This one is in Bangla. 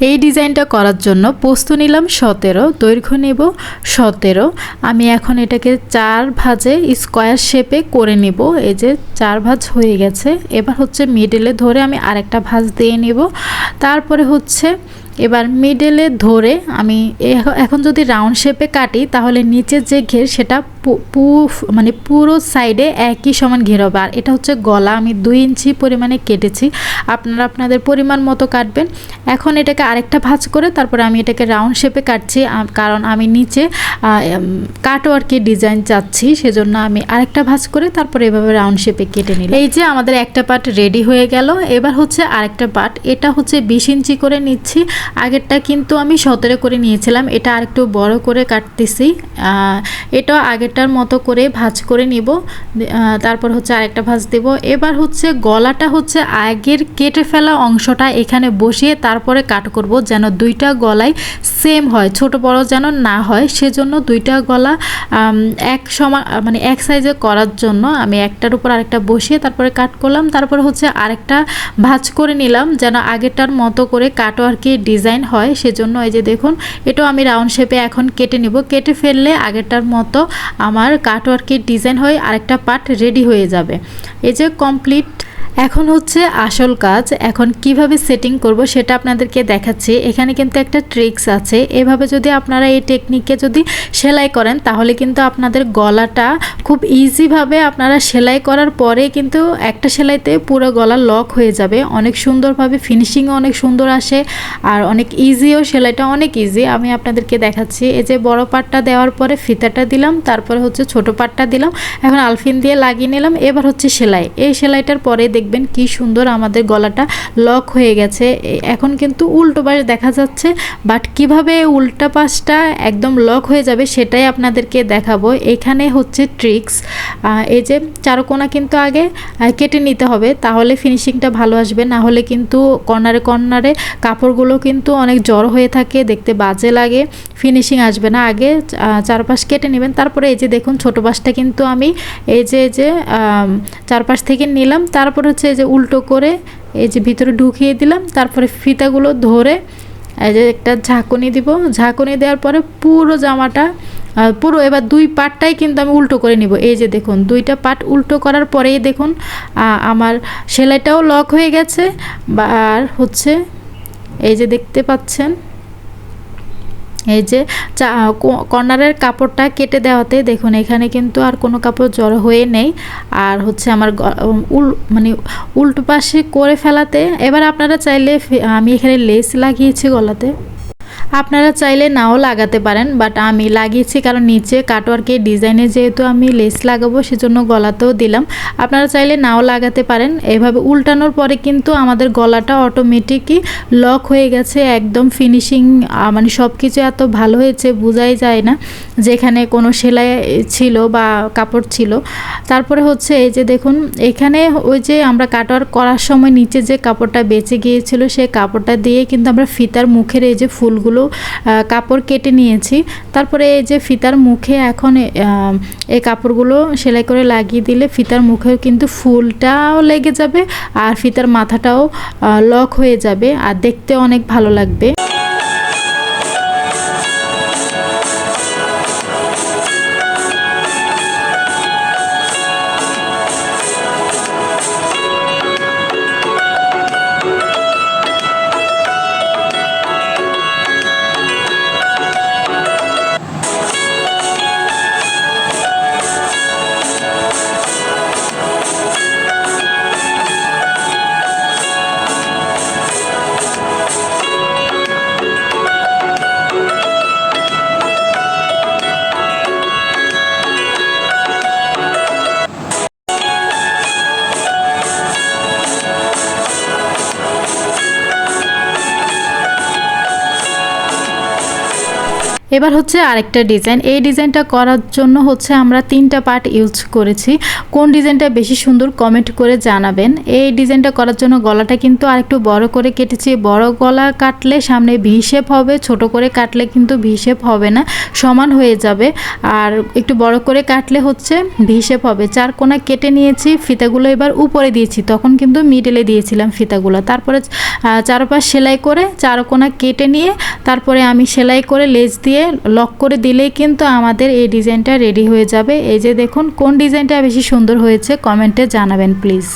এই ডিজাইনটা করার জন্য পোস্ত নিলাম 17, দৈর্ঘ্য নেব 17। আমি এখন এটাকে 4 ভাঁজে স্কোয়ার শেপে করে নিব। এই যে 4 ভাঁজ হয়ে গেছে। এবার হচ্ছে মিডলে ধরে আমি আরেকটা ভাঁজ দিয়ে নিব। তারপরে হচ্ছে এবার মিডলে ধরে আমি এখন যদি রাউন্ড শেপে কাটি তাহলে নিচের যে ঘের সেটা মানে পুরো সাইডে একই সমান ঘের হবে। আর এটা হচ্ছে গলা, আমি 2 ইঞ্চি পরিমাণে কেটেছি, আপনারা আপনাদের পরিমাণ মতো কাটবেন। এখন এটাকে আরেকটা ভাঁজ করে তারপরে আমি এটাকে রাউন্ড শেপে কাটছি, কারণ আমি নিচে কাটওয়ার্কের ডিজাইন চাচ্ছি, সেজন্য আমি আরেকটা ভাঁজ করে তারপরে এভাবে রাউন্ড শেপে কেটে নিলাম। এই যে আমাদের একটা পার্ট রেডি হয়ে গেল। এবার হচ্ছে আরেকটা পার্ট, এটা হচ্ছে 20 ইঞ্চি করে নিচ্ছি। আগেরটা কিন্তু আমি 17 করে নিয়েছিলাম, এটা আরেকটু বড় করে কাটতেছি। এটা আগেরটার মতো করে ভাঁজ করে নিব, তারপর হচ্ছে আরেকটা ভাঁজ দেব। এবার হচ্ছে গলাটা হচ্ছে আগের কেটে ফেলা অংশটা এখানে বসিয়ে তারপরে কাট করব, যেন দুইটা গলাই সেম হয়, ছোট বড় যেন না হয়। সেজন্য দুইটা গলা এক সমান মানে এক সাইজে করার জন্য আমি একটার উপর আরেকটা বসিয়ে তারপরে কাট করলাম। তারপরে হচ্ছে আরেকটা ভাঁজ করে নিলাম যেন আগেরটার মতো করে কাটওয়ার্কে ডিজাইন হয়। সেজন্য এই যে দেখুন, এটাও আমি রাউন্ড শেপে এখন কেটে নিব। কেটে ফেললে আগেরটার মতো আমার কাটওয়ার্কের ডিজাইন হয়ে আরেকটা পার্ট রেডি হয়ে যাবে। এই যে কমপ্লিট। এখন হচ্ছে আসল কাজ, এখন কিভাবে সেটিং করব সেটা আপনাদেরকে দেখাচ্ছি। এখানে কিন্তু একটা ট্রিক্স আছে, এভাবে যদি আপনারা এই টেকনিকে যদি সেলাই করেন তাহলে কিন্তু আপনাদের গলাটা খুব ইজিভাবে আপনারা সেলাই করার পরে কিন্তু একটা সেলাইতে পুরো গলা লক হয়ে যাবে, অনেক সুন্দরভাবে ফিনিশিংও অনেক সুন্দর আসে, আর অনেক ইজিও, সেলাইটা অনেক ইজি। আমি আপনাদেরকে দেখাচ্ছি। এই যে বড় পাটটা দেওয়ার পরে ফিতাটা দিলাম, তারপরে হচ্ছে ছোট পাটটা দিলাম, এখন আলফিন দিয়ে লাগিয়ে নিলাম। এবার হচ্ছে সেলাই, এই সেলাইটার পরে দেখবেন কি সুন্দর আমাদের গলাটা লক হয়ে গেছে। এখন কিন্তু উল্টো পাশ দেখা যাচ্ছে, বাট কিভাবে উল্টা পাশটা একদম লক হয়ে যাবে সেটাই আপনাদেরকে দেখাবো। এখানে হচ্ছে ট্রিক্স, এই যে চারকোনা কিন্তু আগে কেটে নিতে হবে, তাহলে ফিনিশিংটা ভালো আসবে, না হলে কিন্তু কর্নারে কর্নারে কাপড়গুলো কিন্তু অনেক জড়ো হয়ে থাকে, দেখতে বাজে লাগে, ফিনিশিং আসবে না। আগে চারপাশ কেটে নেবেন। তারপরে এই যে দেখুন ছোট পাশটা কিন্তু আমি এই যে চারপাশ থেকে নিলাম, তারপর হচ্ছে এই যে উল্টো করে এই যে ভিতরে ঢুকিয়ে দিলাম, তারপরে ফিতাগুলো ধরে এই যে একটা ঝাঁকুনি দিব। ঝাঁকুনি দেওয়ার পরে পুরো জামাটা পুরো এবার 2 পার্টটাই কিন্তু আমি উল্টো করে নিব। এই যে দেখুন 2টা পার্ট উল্টো করার পরেই দেখুন আমার সেলাইটাও লক হয়ে গেছে। আর হচ্ছে এই যে দেখতে পাচ্ছেন, এই যে কর্নারের কাপড়টা কেটে দেওয়াতে দেখুন এখানে কিন্তু আর কোনো কাপড় জড়ো হয়ে নেই। আর হচ্ছে আমার মানে উল্টো পাশে করে ফেলাতে, এবার আপনারা চাইলে, আমি এখানে লেস লাগিয়েছি গলাতে, আপনারা চাইলে নাও লাগাতে পারেন, বাট আমি লাগিয়েছি কারণ নিচে কাটওয়ার্কের ডিজাইনে যেহেতু আমি লেস লাগাবো সেজন্য গলাতেও দিলাম। আপনারা চাইলে নাও লাগাতে পারেন। এভাবে উল্টানোর পরে কিন্তু আমাদের গলাটা অটোমেটিকই লক হয়ে গেছে, একদম ফিনিশিং মানে সব কিছু এত ভালো হয়েছে বোঝাই যায় না যেখানে কোনো সেলাই ছিল বা কাপড় ছিল। তারপরে হচ্ছে এই যে দেখুন এখানে ওই যে আমরা কাটওয়ার্ক করার সময় নিচে যে কাপড়টা বেঁচে গিয়েছিল সেই কাপড়টা দিয়ে কিন্তু আমরা ফিতার মুখের এই যে ফুলগুলো কাপড় কেটে নিয়েছি। তারপরে এই যে ফিতার মুখে এখন এই কাপড়গুলো সেলাই করে লাগিয়ে দিলে ফিতার মুখেও কিন্তু ফুলটাও লেগে যাবে আর ফিতার মাথাটাও লক হয়ে যাবে, আর দেখতে অনেক ভালো লাগবে। এবার হচ্ছে আরেকটা ডিজাইন। এই ডিজাইনটা করার জন্য হচ্ছে আমরা 3টা পার্ট ইউজ করেছি। কোন ডিজাইনটা বেশি সুন্দর কমেন্ট করে জানাবেন। এই ডিজাইনটা করার জন্য গলাটা কিন্তু আরেকটু বড় করে কেটেছি। বড় গলা কাটলে সামনে ভি শেপ হবে, ছোট করে কাটলে কিন্তু ভি শেপ হবে না, সমান হয়ে যাবে। আর একটু বড় করে কাটলে হচ্ছে ভি শেপ হবে। 4 কোণা কেটে নিয়েছি, ফিতাগুলো এবার উপরে দিয়েছি, তখন কিন্তু মিডলে দিয়েছিলাম ফিতাগুলো। তারপরে চারপাশ সেলাই করে 4 কোণা কেটে নিয়ে তারপরে আমি সেলাই করে লেস দিয়ে লক করে দিলেই কিন্তু আমাদের এই ডিজাইনটা রেডি হয়ে যাবে। এই যে দেখুন কোন ডিজাইনটা বেশি সুন্দর হয়েছে কমেন্টে জানাবেন প্লিজ।